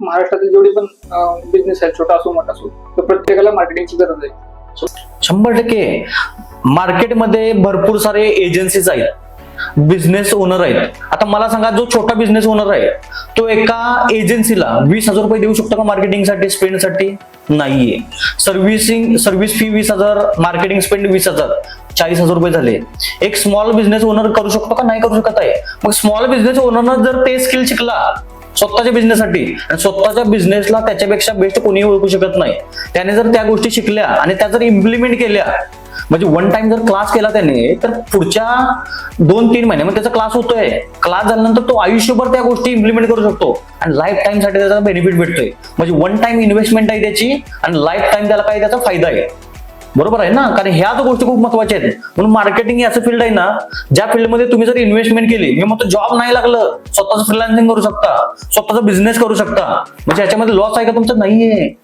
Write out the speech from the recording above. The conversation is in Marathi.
महाराष्ट्रातील जेवढे पण बिझनेस आहेत, छोटा असो मोठा असो, तर प्रत्येकाला मार्केटिंगची गरज आहे. 100% मार्केटमध्ये भरपूर सारे एजन्सीज आहेत, बिझनेस ओनर आहेत. आता मला सांगा, जो छोटा बिझनेस ओनर आहे तो एका एजन्सीला 20,000 रुपये देऊ शकतो का मार्केटिंगसाठी, स्पेंडसाठी? नाहीये. सर्व्हिस फी 20,000, मार्केटिंग स्पेंड 20,000, 40,000 रुपये झाले. एक स्मॉल बिझनेस ओनर करू शकतो का? नाही करू शकत आहे. मग स्मॉल बिझनेस ओनरनं जर ते स्किल शिकला स्वतःच्या बिझनेससाठी, आणि स्वतःच्या बिझनेसला त्याच्यापेक्षा बेस्ट कोणीही ओळखू शकत नाही, त्याने जर त्या गोष्टी शिकल्या आणि त्या जर इम्प्लिमेंट केल्या, म्हणजे वन टाइम जर क्लास केला त्याने, तर पुढच्या 2-3 महिन्यामध्ये त्याचा क्लास होतोय. क्लास झाल्यानंतर तो आयुष्यभर त्या गोष्टी इम्प्लिमेंट करू शकतो आणि लाईफ टाइम साठी त्याचा बेनिफिट भेटतोय. म्हणजे वन टाइम इन्व्हेस्टमेंट आहे त्याची आणि लाईफ टाइम त्याला काही त्याचा फायदा आहे. बरोबर आहे ना? कारण ह्याच गोष्टी खूप महत्वाच्या आहेत. म्हणून मार्केटिंग हे असं फील्ड आहे ना, ज्या फील्डमध्ये तुम्ही जर इन्व्हेस्टमेंट केली, मी मग जॉब नाही लागलं, स्वतःच फ्रीलान्सिंग करू शकता, स्वतःचा बिझनेस करू शकता. म्हणजे याच्यामध्ये लॉस आहे का तुमचा? नाहीये.